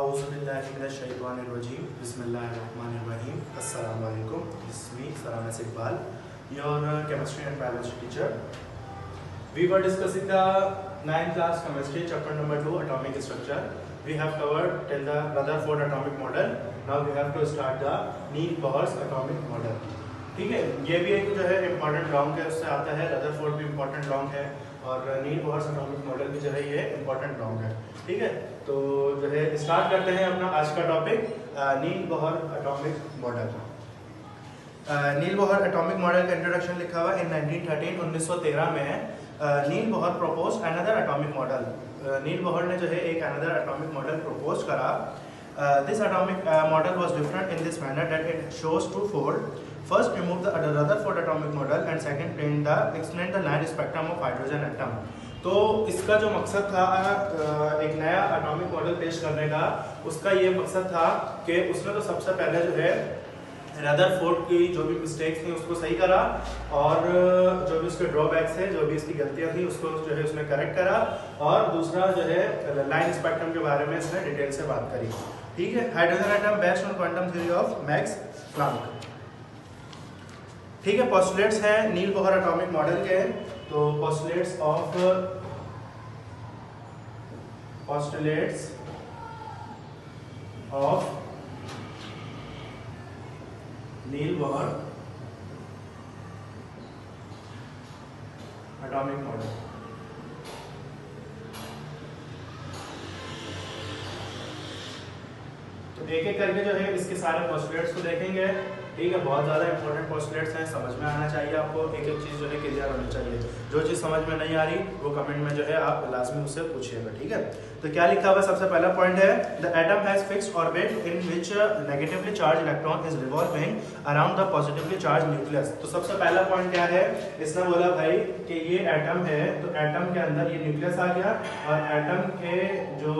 Auzubillahiminash-shaytanir-rajim. Bismillahir-rahmanir-rahim. Assalamu alaikum. This is me, Saranas Iqbal, your chemistry and biology teacher. We were discussing the 9th class chemistry, chapter number 2, atomic structure. We have covered till the Rutherford atomic model. Now we have to start the Niels-Bohr's atomic model. ठीक है, ये भी एक जो है important long है, उससे आता है रदरफोर्ड भी इम्पोर्टेंट लॉन्ग है और नील-बोहर एटॉमिक मॉडल भी जो है ये इम्पोर्टेंट लॉन्ग है। ठीक है, तो जो है स्टार्ट करते हैं अपना आज का topic Niels Bohr atomic model. Niels Bohr atomic model का इंट्रोडक्शन लिखा हुआ इन 1913 में Niels Bohr propose another atomic model. Niels Bohr ने जो है एक अनदर एटॉमिक मॉडल प्रपोज करा। This atomic model was different in this manner that it shows twofold. First, remove the Rutherford atomic model, and second, extend the line spectrum of hydrogen atom. तो इसका जो मकसद था एक नया atomic model पेश करने का, उसका ये मकसद था कि उसने तो सबसे पहले जो है रदरफोर्ड की जो भी मिस्टेक्स थी उसको सही करा और जो भी उसके ड्रॉबैक्स है, जो भी इसकी गलतियां थी उसको जो है उसने करेक्ट करा, और दूसरा जो है लाइन स्पेक्ट्रम के बारे में इसने डिटेल से बात करी। ठीक है, hydrogen atom based on quantum theory of Max Planck. ठीक है, पोस्टुलेट्स हैं नील-बोहर एटॉमिक मॉडल के। तो postulates of Niels Bohr atomic model. तो एक एक करके जो है इसके सारे पोस्टुलेट्स को देखेंगे। ठीक है, बहुत ज़्यादा इंपॉर्टेंट पोस्टुलेट्स हैं, समझ में आना चाहिए आपको, एक एक चीज़ जो है क्लियर होनी चाहिए। जो चीज़ समझ में नहीं आ रही वो कमेंट में जो है आप लाजमी उससे पूछिएगा। ठीक है, तो क्या लिखा हुआ सबसे पहला पॉइंट है the atom has fixed orbit in which negatively charge electron is revolving around the positively charge nucleus. तो सबसे पहला पॉइंट क्या है, इसने बोला भाई कि ये एटम है, तो एटम के अंदर ये न्यूक्लियस आ गया और एटम के जो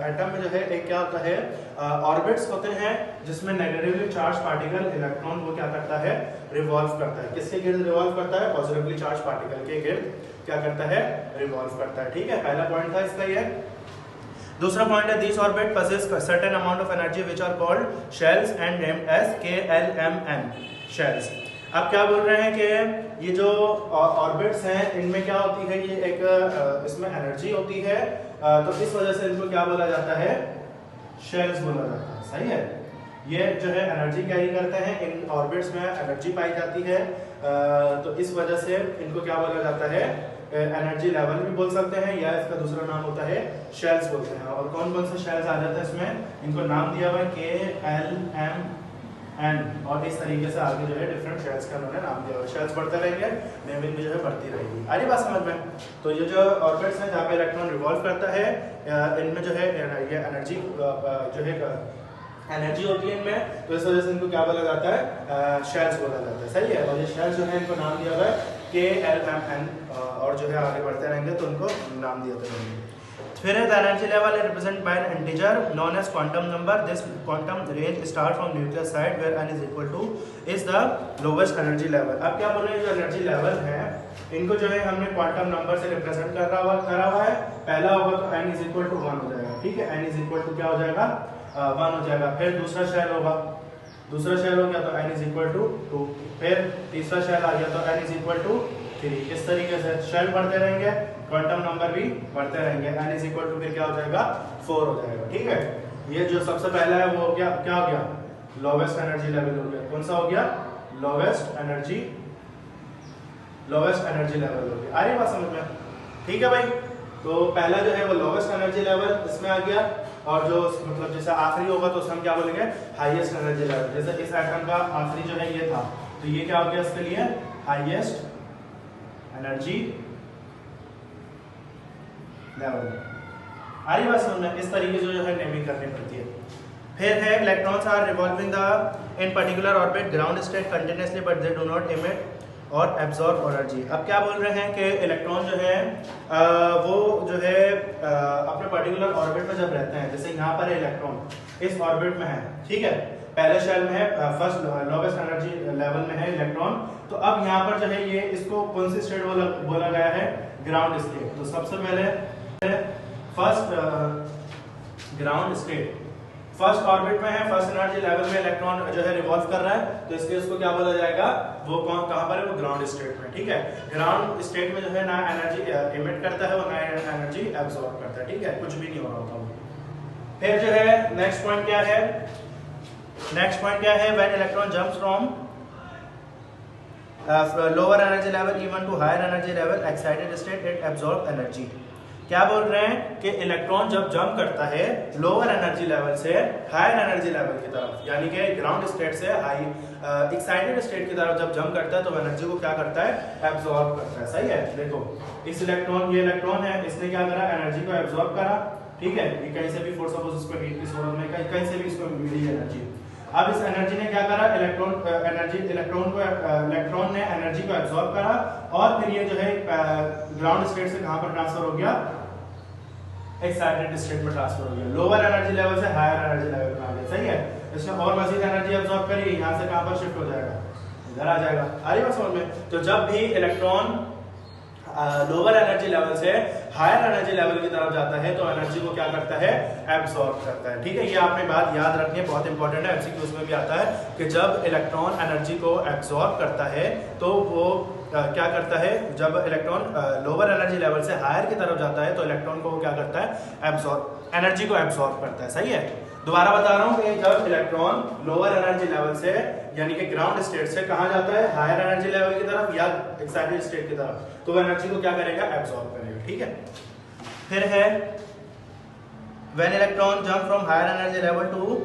एटम में जो है एक क्या होता है ऑर्बिट्स होते हैं जिसमें नेगेटिवली चार्ज पार्टिकल इलेक्ट्रॉन वो क्या करता है, रिवॉल्व करता है। किसके गिर्द रिवॉल्व करता है, पॉजिटिवली चार्ज पार्टिकल के गिर्द क्या करता है, रिवॉल्व करता है। ठीक है, पहला पॉइंट था इसका ये। दूसरा पॉइंट है this orbit possess certain amount of energy which are called shells and named as KLMN shells। अब क्या बोल रहे हैं कि ये जो ऑर्बिट्स हैं इनमें क्या होती है, ये एक इसमें एनर्जी होती है, तो इस वजह से इनको क्या बोला जाता है, शेल्स बोला जाता है। सही है, ये जो है एनर्जी कैरी करते हैं, इन ऑर्बिट्स में एनर्जी पाई जाती है, तो इस वजह से इनको क्या बोला जाता है, एनर्जी लेवल भी बोल सकते हैं या इसका दूसरा नाम होता है शेल्स बोलते हैं। और कौन कौन से शेल्स आ जाते हैं इसमें, इनको नाम दिया हुआ है KLMN, और इस तरीके से आगे जो है डिफरेंट शेल्स का उन्होंने नाम दिया हुआ है। शेल्स बढ़ते रहेंगे, नेमिंग भी जो है बढ़ती रहेगी। आ रही बात समझ में। तो ये जो ऑर्बिट्स हैं जहाँ पे इलेक्ट्रॉन रिवॉल्व करता है, इनमें जो है ये एनर्जी जो है एनर्जी होती है इनमें, तो इस वजह से इनको क्या बोला जाता है, शेल्स बोला जाता है। सही है, और ये शेल्स जो है इनको नाम दिया हुआ है KLMN, और जो है आगे बढ़ते रहेंगे तो उनको नाम दिए रहेंगे। फिर है the energy level represent by an integer known as quantum number. This quantum range start from nucleus side where n is equal to is the lowest energy level. अब क्या बोल रहे हैं, जो एनर्जी लेवल है इनको जो है हमने क्वांटम नंबर से रिप्रेजेंट करा हुआ है। पहला होगा तो n इज इक्वल टू 1 हो जाएगा। ठीक है, n इज इक्वल टू क्या हो जाएगा, 1 हो जाएगा। फिर दूसरा शेल होगा, दूसरा शेल हो गया तो n इज इक्वल टू 2। फिर तीसरा शेल आ गया तो n इज इक्वल टू 3। इस तरीके से शेल बढ़ते रहेंगे, क्वांटम नंबर भी बढ़ते रहेंगे, n इज इक्वल टू फिर क्या हो जाएगा, 4 हो जाएगा। ठीक है, ये जो सबसे पहला है वो क्या हो गया, लोवेस्ट एनर्जी लेवल हो गया। कौन सा हो गया, लोवेस्ट एनर्जी लेवल हो गया। आ रही बात समझ में। ठीक है भाई, तो पहला जो है वो लोवेस्ट एनर्जी लेवल इसमें आ गया, और जो मतलब जैसे आखिरी होगा तो हम क्या बोलेंगे, हाईएस्ट एनर्जी लेवल। जैसे इस एटम का आखिरी जो है ये था, तो ये क्या हो गया इसके लिए, हाईएस्ट एनर्जी लेवल। आ रही बात समझ में। इस तरीके से जो है नेमिंग करनी पड़ती है। फिर है electrons are revolving the in particular orbit ground state continuously but they do not emit और एब्जॉर्ब एनर्जी। अब क्या बोल रहे हैं कि इलेक्ट्रॉन जो है वो जो है अपने पर्टिकुलर ऑर्बिट में जब रहते हैं, जैसे यहाँ पर इलेक्ट्रॉन इस ऑर्बिट में है, ठीक है, पहले शेल में है, फर्स्ट लोवेस्ट एनर्जी लेवल में है इलेक्ट्रॉन, तो अब यहाँ पर जो है ये इसको कौन सी स्टेट बोला गया है, ग्राउंड स्टेट। तो सबसे पहले first ground state first orbit में है, फर्स्ट एनर्जी लेवल में इलेक्ट्रॉन जो है रिवॉल्व कर रहा है, तो इसलिए उसको क्या बोला जाएगा, वो कहां पर है, वो ग्राउंड स्टेट में। ठीक है, ग्राउंड स्टेट में जो है ना एनर्जी एमिट करता है और ना एनर्जी एब्सॉर्ब करता है। ठीक है, कुछ भी नहीं हो रहा होता। फिर जो है नेक्स्ट पॉइंट क्या है, नेक्स्ट पॉइंट क्या है, when electron jumps from lower energy level even to higher energy level excited state it absorb energy. क्या बोल रहे हैं कि इलेक्ट्रॉन जब जंप करता है लोअर एनर्जी लेवल से हायर एनर्जी लेवल की तरफ, यानी कि ग्राउंड स्टेट से हाई एक्साइटेड स्टेट की तरफ जब जंप करता है तो एनर्जी को क्या करता है, एब्सॉर्ब करता है। सही है, देखो इस इलेक्ट्रॉन, ये इलेक्ट्रॉन है, इसने क्या करा, एनर्जी को एब्सॉर्ब करा। ठीक है, ये कहीं से भी फोर्स सपोज इसको हीट की सूरत में कहीं से भी इसको मिली एनर्जी। अब इस एनर्जी ने क्या करा, इलेक्ट्रॉन ने एनर्जी को एब्सॉर्ब करा और फिर ये जो है ग्राउंड स्टेट से कहां पर ट्रांसफर हो गया, एक्साइटेड स्टेट में ट्रांसफर हो गया, लोअर एनर्जी लेवल से हायर एनर्जी लेवल में आ गया। सही है, इसने और मजीद एनर्जी एब्सॉर्ब करी, यहां से कहां पर शिफ्ट हो जाएगा, इधर आ जाएगा। आ रही बात समझ में? तो जब भी इलेक्ट्रॉन लोअर एनर्जी लेवल से हायर एनर्जी लेवल की तरफ जाता है तो एनर्जी को क्या करता है, एब्सॉर्ब करता है। ठीक है, ये आपने बात याद रखनी है, बहुत इंपॉर्टेंट है, एमसीक्यूज में भी आता है कि जब इलेक्ट्रॉन एनर्जी को एब्सॉर्ब करता है तो वो क्या करता है, जब इलेक्ट्रॉन लोअर एनर्जी लेवल से हायर की तरफ जाता है तो इलेक्ट्रॉन को क्या करता है, एब्सॉर्ब, एनर्जी को एब्सॉर्ब करता है। सही है, दोबारा बता रहा हूं कि जब इलेक्ट्रॉन लोअर एनर्जी लेवल से यानी कि ग्राउंड स्टेट से कहां जाता है, हायर एनर्जी लेवल की तरफ या एक्साइटेड स्टेट की तरफ, तो वो एनर्जी को क्या करेगा, एब्सॉर्ब करेगा। ठीक है, फिर है when electron jump from higher energy level to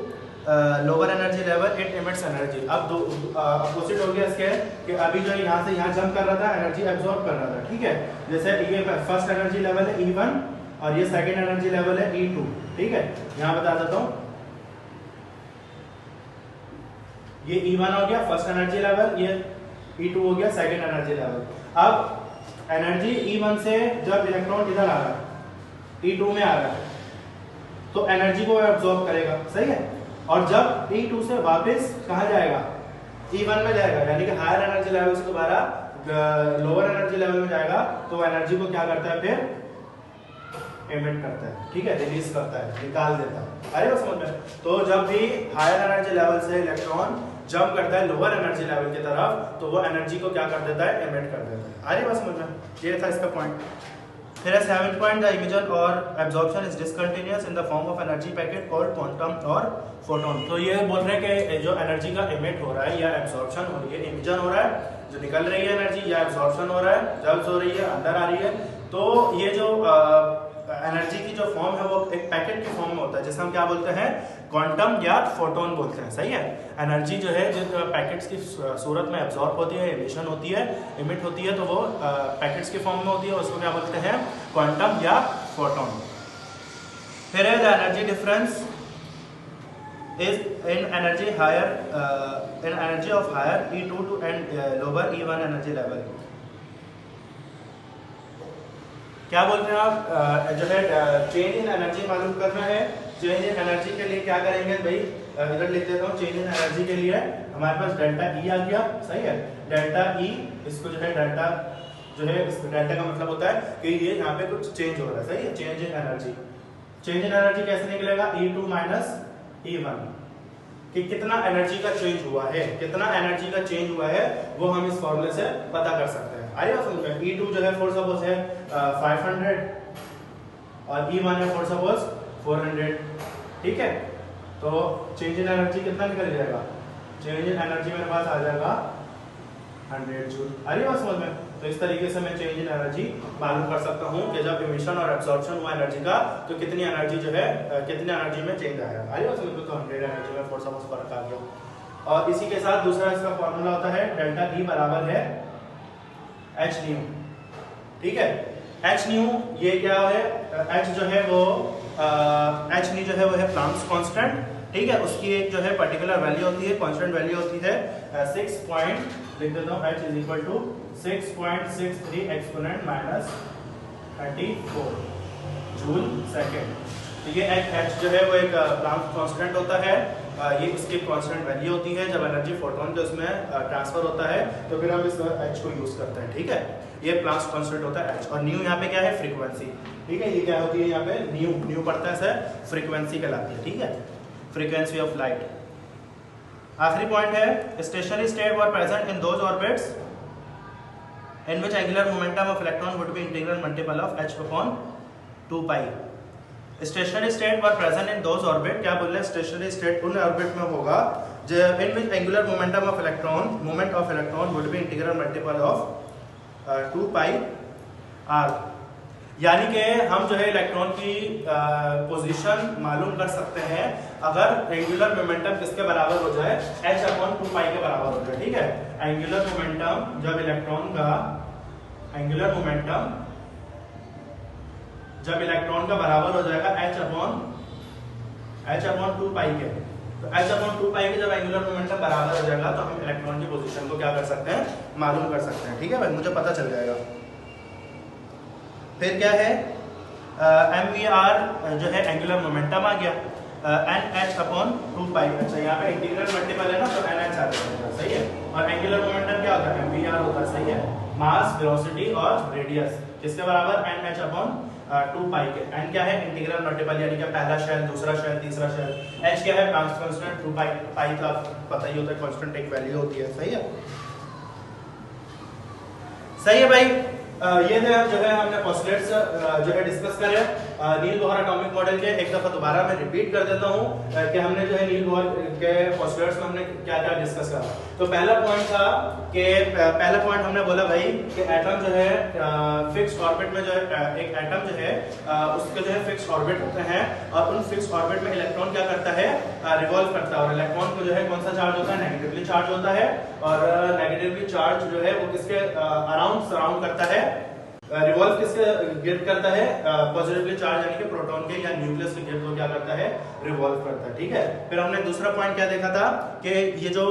lower energy level it emits energy. अब अपोजिट हो गया इसके कि अभी जो यहां से यहां जंप कर रहा था, एनर्जी एब्सॉर्ब कर रहा था। ठीक है, जैसे ये फर्स्ट एनर्जी लेवल है E1 और ये सेकंड एनर्जी लेवल है E2। ठीक है, यहां बता देता हूं, ये E1 हो गया फर्स्ट एनर्जी लेवल, ये E2 हो गया सेकंड एनर्जी लेवल। अब एनर्जी E1 से जब इलेक्ट्रॉन इधर आ रहा है, E2 में आ रहा है, तो एनर्जी को एब्सॉर्ब करेगा। सही है, और जब E2 से वापस कहां जाएगा, E1 में जाएगा, यानी कि हायर एनर्जी लेवल से दोबारा लोअर एनर्जी लेवल में जाएगा तो एनर्जी को क्या करता है, फिर एमिट करता है। ठीक है, रिलीज करता है, निकाल देता है। अरे वो समझ में? तो जब भी हायर एनर्जी लेवल से इलेक्ट्रॉन जंप करता है लोअर एनर्जी लेवल की तरफ तो वो एनर्जी को क्या कर देता है, एमिट कर देता है। अरे वो समझ में? ये था इसका पॉइंट। फिर है 7th पॉइंट, द इमिशन और absorption is discontinuous in the form of energy packet called quantum और फोटोन। तो ये बोल रहे हैं कि जो एनर्जी का एमिट हो रहा है या एब्जॉर्प्शन हो रही है, इमिशन हो रहा है, जो निकल रही है एनर्जी, या एब्जॉर्प्शन हो रहा है, जल्द हो रही है, अंदर आ रही है, तो ये जो एनर्जी की जो फॉर्म है वो एक पैकेट की फॉर्म में होता है, जिसे हम क्या बोलते हैं, क्वांटम या फोटोन बोलते हैं। सही है, एनर्जी जो है जो पैकेट्स की सूरत में एब्जॉर्ब होती है, एमिशन होती है, इमिट होती है, तो वो पैकेट्स की फॉर्म में होती है, उसको क्या बोलते हैं, क्वांटम या फोटोन। फिर है the energy difference is in energy higher in energy of higher E2 two and lower E1 energy level. क्या बोलते हैं आप, जो है चेंज इन एनर्जी मालूम करना है। चेंज इन एनर्जी के लिए क्या करेंगे भाई, इधर लिख देता हूँ, चेंज इन एनर्जी के लिए हमारे पास डेल्टा E आ गया। सही है, डेल्टा E, इसको जो है डेल्टा, जो है इस डेल्टा का मतलब होता है कि ये यहाँ पे कुछ चेंज हो रहा है। सही है, change in energy. Change in energy कैसे निकलेगा, E2 माइनस E1, कि कितना एनर्जी का चेंज हुआ है, कितना एनर्जी का चेंज हुआ है वो हम इस फॉर्मूले से पता कर सकते हैं। आइए समझ में, E2 जो है फॉर सपोज है 500 और E1 है फॉर सपोज 400। ठीक है, तो चेंज इन एनर्जी कितना निकल जाएगा, चेंज इन एनर्जी मेरे पास आ जाएगा 100 जूल। आइए समझ में, तो इस तरीके से मैं चेंज इन एनर्जी मालूम कर सकता हूँ कि जब इमिशन और एब्जॉर्प्शन हुआ एनर्जी का तो कितनी एनर्जी जो है कितनी एनर्जी में चेंज आया। आइए समझ में, तो 100 एनर्जी में फॉर सपोज फर्क आ गया। और इसी के साथ दूसरा इसका फॉर्मूला होता है डेल्टा E बराबर है h न्यू। ठीक है, h न्यू ये क्या है, h जो है वो h न्यू जो है वो है प्लांक्स कांस्टेंट। ठीक है, उसकी एक जो है पर्टिकुलर वैल्यू होती है, कांस्टेंट वैल्यू होती है 6 पॉइंट, लिख देता हूँ, h is equal to 6.63 exponent minus 34 joule second. तो ये h जो है वो एक प्लांक कांस्टेंट होता है, ये इसकी कांस्टेंट वैल्यू होती है। जब एनर्जी फोटोन जो इसमें ट्रांसफर होता है तो फिर हम इस h को यूज करते हैं। ठीक है, ये प्लांक कांस्टेंट होता है h। और न्यू यहाँ पे क्या है, फ्रीक्वेंसी। ठीक है, ये क्या होती है यहाँ पे, न्यू पड़ता है, फ्रीक्वेंसी कहलाती है। ठीक है, फ्रीक्वेंसी ऑफ लाइट। आखिरी पॉइंट है stationery state were present in those orbits in which angular momentum of electron would be integral multiple of h upon 2 pi। Stationery state were present in those orbit, क्या बोल रहे हैं, stationery state उन orbit में होगा जो in which angular momentum of electron moment of electron would be integral multiple of 2 pi r। यानी कि हम जो है इलेक्ट्रॉन की पोजीशन मालूम कर सकते हैं अगर एंगुलर मोमेंटम किसके बराबर हो जाए, h अपॉन 2 पाई के बराबर हो जाए। ठीक है, एंगुलर मोमेंटम जब इलेक्ट्रॉन का एंगुलर मोमेंटम जब इलेक्ट्रॉन का बराबर हो जाएगा h अपॉन 2 पाई के, तो h अपॉन 2 पाई के जब एंगुलर मोमेंटम बराबर हो जाएगा तो हम इलेक्ट्रॉन की पोजीशन को क्या कर सकते हैं, मालूम कर सकते हैं। ठीक है भाई, मुझे पता चल जाएगा। फिर क्या है, mvr जो है एंगुलर मोमेंटम आ गया, nh अपॉन 2 पाई। अच्छा, यहाँ पे इंटीग्रल मल्टीपल है ना, तो nh आ जाएगा, सही है। और एंगुलर मोमेंटम क्या होता है, mvr होता है, सही है। मास, वेलोसिटी और रेडियस किसके बराबर, nh अपॉन 2 पाई के। n क्या है, इंटीग्रल मल्टीपल, यानी कि पहला शेल, दूसरा शेल, तीसरा शेल। h क्या है, कांस्टेंट 2 पाई, पाई तो आपको पता ही होता है कांस्टेंट एक वैल्यू होती है, सही है। सही है भाई, ये थे जो है हमने पोस्टुलेट्स जो है डिस्कस करे नील बोहर एटॉमिक मॉडल के। एक दफा दोबारा मैं रिपीट कर देता हूँ कि हमने जो है नील बोहर के पोस्टुलेट्स में हमने क्या क्या डिस्कस करा। तो पहला पॉइंट था कि पहला पॉइंट हमने बोला भाई कि एटम जो है फिक्स ऑर्बिट में जो है एक एटम जो है उसके जो है फिक्स ऑर्बिट होते हैं और उन फिक्स ऑर्बिट में इलेक्ट्रॉन क्या करता है, रिवॉल्व करता है। और इलेक्ट्रॉन को जो है कौन सा चार्ज होता है, नेगेटिवली चार्ज होता है। और नेगेटिवली चार्ज जो है वो किसके अराउंड सराउंड करता है, रिवॉल्व किसके गिर्द करता है, पॉजिटिवली चार्ज यानी कि प्रोटॉन के या न्यूक्लियस के गिर्द वो क्या करता है, रिवॉल्व करता है। ठीक है, फिर हमने दूसरा पॉइंट क्या देखा था कि ये जो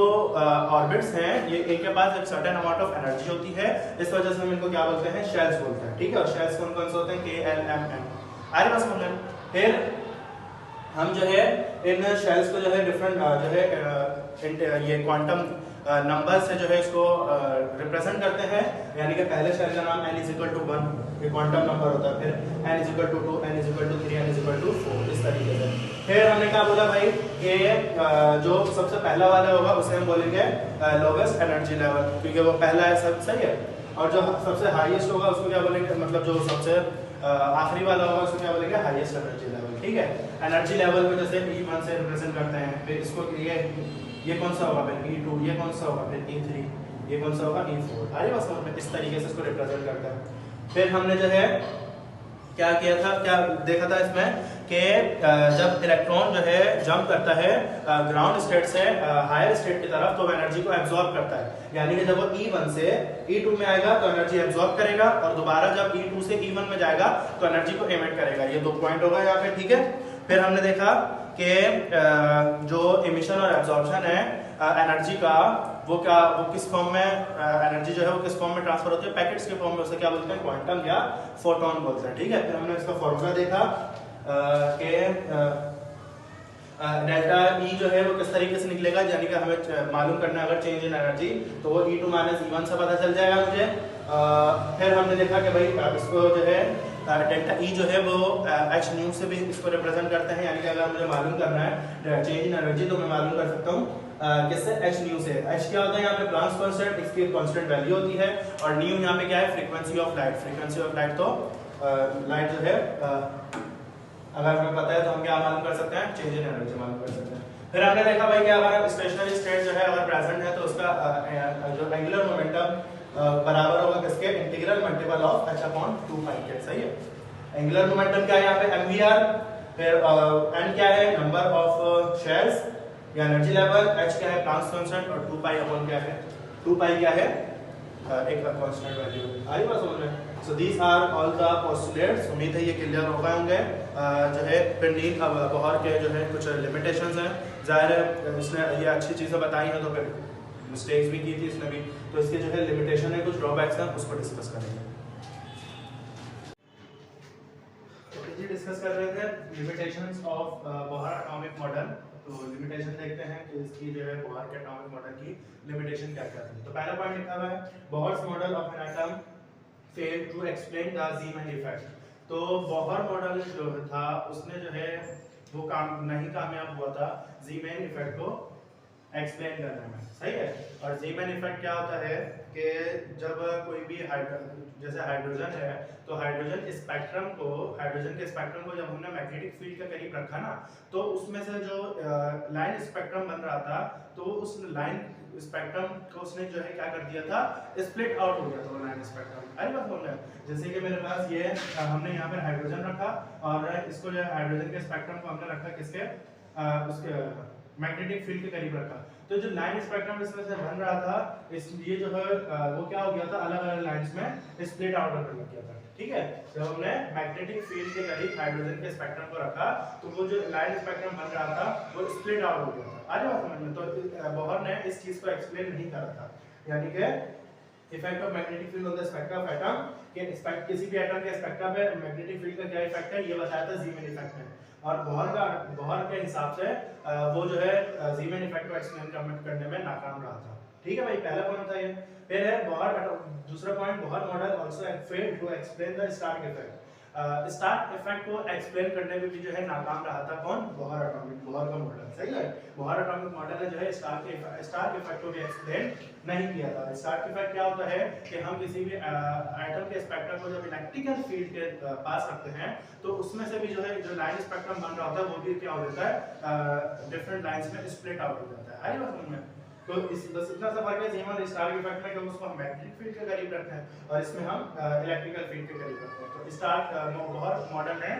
ऑर्बिट्स हैं ये इनके पास एक सर्टेन अमाउंट ऑफ एनर्जी होती है, इस वजह से हम इनको क्या बोलते हैं, शेल्स बोलते हैं। ठीक है, और शेल्स कौन कौन से होते हैं, KLMN। आगे बस हमने फिर हम जो है इन शेल्स को जो है डिफरेंट जो है ये क्वांटम नंबर से जो है इसको रिप्रेजेंट करते हैं। यानी कि पहले शेल का नाम n = 1, ये क्वांटम नंबर होता है। फिर n = 2, n = 3, n = 4, इस तरीके से। फिर हमने क्या बोला भाई कि जो सबसे पहला वाला होगा उसे हम बोलेंगे लोवेस्ट एनर्जी लेवल, क्योंकि वो पहला है, सब सही है। और जो सबसे हाईएस्ट होगा उसको क्या बोलेंगे, मतलब जो सबसे आखिरी वाला होगा उसको क्या बोलेंगे, हाईएस्ट एनर्जी लेवल। ठीक है, एनर्जी लेवल को जैसे E1 से रिप्रेजेंट करते हैं। फिर इसको ये कौन सा होगा, फिर E2, ये कौन सा होगा, फिर E3, ये कौन सा होगा, E4। अरे बस समझ में, इस तरीके से इसको रिप्रेजेंट करता है। फिर हमने जो है क्या किया था, क्या देखा था इसमें कि जब इलेक्ट्रॉन जो है जंप करता है ग्राउंड स्टेट से हायर स्टेट की तरफ, तो वो एनर्जी को एब्जॉर्ब करता है। यानी कि जब वो E1 से E2 में आएगा तो एनर्जी एब्जॉर्ब करेगा, और दोबारा जब E2 से E1 में जाएगा तो एनर्जी को एमिट करेगा। ये 2 पॉइंट होगा यहाँ पे। ठीक है, फिर हमने देखा कि जो इमिशन और एब्जॉर्प्शन है एनर्जी का, वो किस फॉर्म में एनर्जी जो है वो किस फॉर्म में ट्रांसफर होती है, पैकेट्स के फॉर्म में। उसे क्या बोलते हैं, क्वांटम या फोटोन बोलते हैं। ठीक है, फिर हमने इसका फॉर्मूला देखा कि डेल्टा E जो है वो किस तरीके से निकलेगा, यानी कि हमें मालूम करना है अगर चेंज इन एनर्जी तो वो E2 - E1 से पता चल जाएगा मुझे। फिर हमने देखा कि भाई इसको जो है डेल्टा E जो है वो h न्यू से भी इसको रिप्रेजेंट करते हैं। यानी कि अगर मुझे मालूम करना है चेंज इन एनर्जी तो मैं मालूम कर सकता हूँ किससे, h न्यू से। h क्या होता है यहाँ पे, प्लांक्स कांस्टेंट, इसकी कांस्टेंट वैल्यू होती है। और न्यू यहाँ पे क्या है, frequency of light. Frequency of light, तो लाइट जो है अगर हमें पता है तो हम क्या मालूम कर सकते हैं, चेंज इन एनर्जी मालूम कर सकते हैं। फिर हमने देखा भाई कि अगर स्टेशनरी स्टेट जो है अगर प्रेजेंट है तो उसका जो एंगुलर मोमेंटम बराबर होगा किसके, integral multiple of h upon 2 पाई के। सही है, एंगुलर मोमेंटम क्या है यहाँ पे, mvr। फिर n क्या है, नंबर ऑफ शेल्स या एनर्जी लेवल, h क्या है, प्लांक्स कांस्टेंट, और 2 पाई अपॉन क्या है, 2 पाई क्या है, एक कांस्टेंट वैल्यू। आई बात समझ में। So these are all the postulates. उम्मीद है ये क्लियर हो गए होंगे। जो है फिर नील बोहर के जो है कुछ लिमिटेशंस हैं, जाहिर है इसने ये अच्छी चीज़ें बताई हैं तो फिर मिस्टेक्स भी की थी इसने भी, तो इसके जो है लिमिटेशन है, कुछ ड्रॉबैक्स हैं, उसको डिस्कस करेंगे। तो ये डिस्कस कर रहे थे limitations of Bohr atomic model. तो लिमिटेशन देखते हैं कि इसकी जो है बोहर के एटॉमिक मॉडल की लिमिटेशन क्या क्या है। तो पहला पॉइंट लिखा हुआ है, Bohr's model of an atom fail to explain the Zeeman effect. तो बोहर मॉडल जो था उसने जो है वो काम नहीं कामयाब हुआ था ज़ीमैन इफेक्ट को एक्सप्लेन करने में, सही है। और ज़ीमैन इफेक्ट क्या होता है कि जब कोई भी जैसे हाइड्रोजन है, तो हाइड्रोजन के स्पेक्ट्रम को जब हमने मैग्नेटिक फील्ड के करीब रखा ना, तो उसमें से जो लाइन स्पेक्ट्रम बन रहा था, तो उस लाइन स्पेक्ट्रम को उसने जो है क्या कर दिया था, स्प्लिट आउट हो गया था वो लाइन स्पेक्ट्रम। अरे बात बोल रहे हैं, जैसे कि मेरे पास ये हमने यहाँ पर हाइड्रोजन रखा और इसको जो है हाइड्रोजन के स्पेक्ट्रम को हमने रखा किसके उसके मैग्नेटिक फील्ड के करीब रखा, तो जो लाइन स्पेक्ट्रम इसमें से बन रहा था, ये जो है वो क्या हो गया था, अलग अलग लाइंस में स्प्लिट आउट होने लग गया था। ठीक है, जब हमने मैग्नेटिक फील्ड के करीब हाइड्रोजन के स्पेक्ट्रम को रखा, तो वो जो लाइन स्पेक्ट्रम बन रहा था वो स्प्लिट आउट हो गया था। आज बात समझ में, तो बोहर ने इस चीज को एक्सप्लेन नहीं करा था, यानी कि effect of magnetic field on the spectrum of atom के किसी भी एटम के स्पेक्ट्रम पे मैग्नेटिक फील्ड का क्या इफेक्ट है, ये बताया था ज़ीमैन इफेक्ट में। और बोहर के हिसाब से वो जो है ज़ीमैन इफेक्ट को एक्सप्लेन करने में नाकाम रहा था। ठीक है भाई, पहला पॉइंट था ये। फिर है बोहर, दूसरा point, Bohr model also failed to explain the Stark effect. Stark effect को एक्सप्लेन करने में भी जो है नाकाम रहा था कौन, बोहर का मॉडल, सही है। बोहर एटॉमिक मॉडल ने जो है स्टार्क इफेक्ट को भी एक्सप्लेन नहीं किया था। स्टार्क इफेक्ट क्या होता है कि हम किसी भी एटम के स्पेक्ट्रम को जब इलेक्ट्रिकल फील्ड के पास रखते हैं, तो उसमें से भी जो है जो लाइन स्पेक्ट्रम बन रहा होता है वो भी क्या हो जाता है, डिफरेंट लाइंस में स्प्लिट आउट हो जाता है। आई बात समझ में, तो इस बस इतना सा फर्क है ज़ीमैन और स्टार्क इफेक्ट में कि उसको हम मैग्नेटिक फील्ड के करीब रखते हैं और इसमें हम इलेक्ट्रिकल फील्ड के करीब रखते हैं। तो स्टार्क बोहर मॉडल है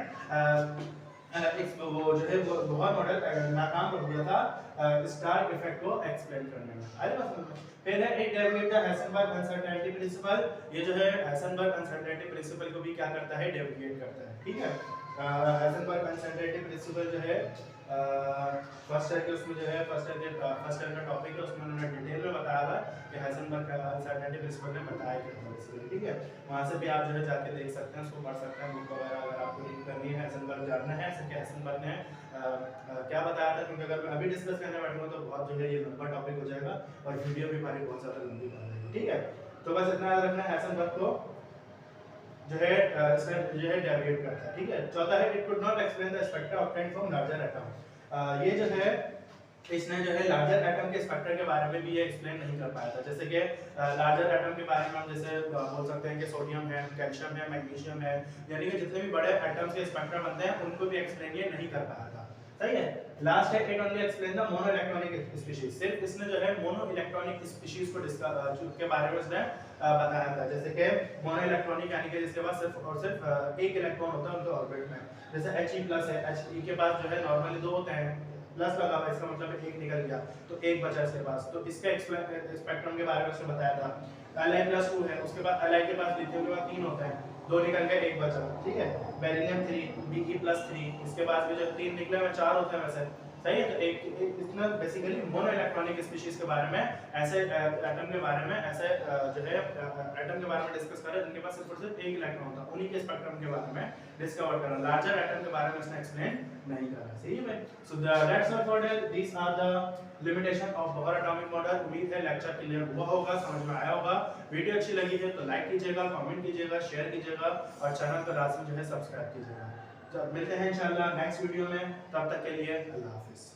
वो जो है बोहर मॉडल नाकाम हो गया था स्टार्क इफेक्ट को एक्सप्लेन करने में। आई बात समझ में। फिर है एक derivative the Heisenberg uncertainty principle. ये जो है हाइसेनबर्ग अनसर्टेनिटी प्रिंसिपल को भी क्या करता है, डेरिवेट करता है। ठीक है, हाइसेनबर्ग अनसर्टेनिटी प्रिंसिपल जो है फर्स्ट ईयर के उसमें जो है फर्स्ट ईयर का टॉपिक है, उसमें उन्होंने डिटेल में बताया हुआ कि हाइसेनबर्ग अनसर्टेनिटी प्रिंसिपल ने बताया क्या था बेसिकली। ठीक है, वहां से भी आप जो है जाके देख सकते हैं, उसको पढ़ सकते हैं, बुक वगैरह अगर आपको रीड करनी है, हाइसेनबर्ग जानना है कि हाइसेनबर्ग ने क्या बताया था, क्योंकि अगर मैं अभी डिस्कस करने बैठूंगा तो बहुत जो है ये लंबा टॉपिक हो जाएगा और वीडियो भी हमारी बहुत ज्यादा लंबी बन जाएगी। ठीक है, तो बस इतना याद रखना है, हाइसेनबर्ग को जो है जो है डेरिवेट करता है। ठीक है, चौथा है it could not explain the spectra obtained from larger atom. ये जो है इसने जो है लार्जर एटम के स्पेक्ट्रा के बारे में भी ये एक्सप्लेन नहीं कर पाया था। जैसे कि लार्जर एटम के बारे में हम जैसे बोल सकते हैं कि सोडियम है, कैल्शियम है, मैग्नीशियम है, यानी कि जितने भी बड़े एटम्स के स्पेक्ट्रा बनते हैं उनको भी एक्सप्लेन ये नहीं कर पाया था। सही है, लास्ट है it only explain the mono electronic species. सिर्फ इसने जो है मोनो इलेक्ट्रॉनिक स्पीशीज को के बारे में उसने बताया था। जैसे कि मोनो इलेक्ट्रॉनिक यानी कि जिसके पास सिर्फ और सिर्फ एक इलेक्ट्रॉन होता है उनके ऑर्बिट में, जैसे He+ है, He के पास जो है नॉर्मली दो होते हैं, प्लस लगा हुआ, इसका मतलब एक निकल गया तो एक बचा इसके पास, तो इसके स्पेक्ट्रम के बारे में उसने बताया था। Li+2 है, उसके बाद Li के पास लिथियम के पास 3 होते हैं, 2 निकल गए, एक बचा। ठीक है, बेरिलियम 3, Be+3, इसके पास भी जो 3 निकले हुए 4 होते हैं वैसे, सही है। तो एक इतना बेसिकली मोनो इलेक्ट्रॉनिक स्पीशीज के बारे में, ऐसे एटम के बारे में, ऐसे जो है एटम के बारे में डिस्कस कर रहे हैं जिनके पास सिर्फ और सिर्फ एक इलेक्ट्रॉन होता है, उन्हीं के स्पेक्ट्रम के बारे में डिस्कवर करना। लार्जर एटम के बारे में उसने एक्सप्लेन नहीं करा। सही है। So that's all for today, these are the limitation of Bohr atomic model. उम्मीद है लेक्चर क्लियर हुआ होगा, समझ में आया होगा। वीडियो अच्छी लगी है तो लाइक कीजिएगा, कमेंट कीजिएगा, शेयर कीजिएगा और चैनल को लाजमी जो है सब्सक्राइब कीजिएगा। तो मिलते हैं इंशाल्लाह नेक्स्ट वीडियो में, तब तक के लिए अल्लाह हाफिज़।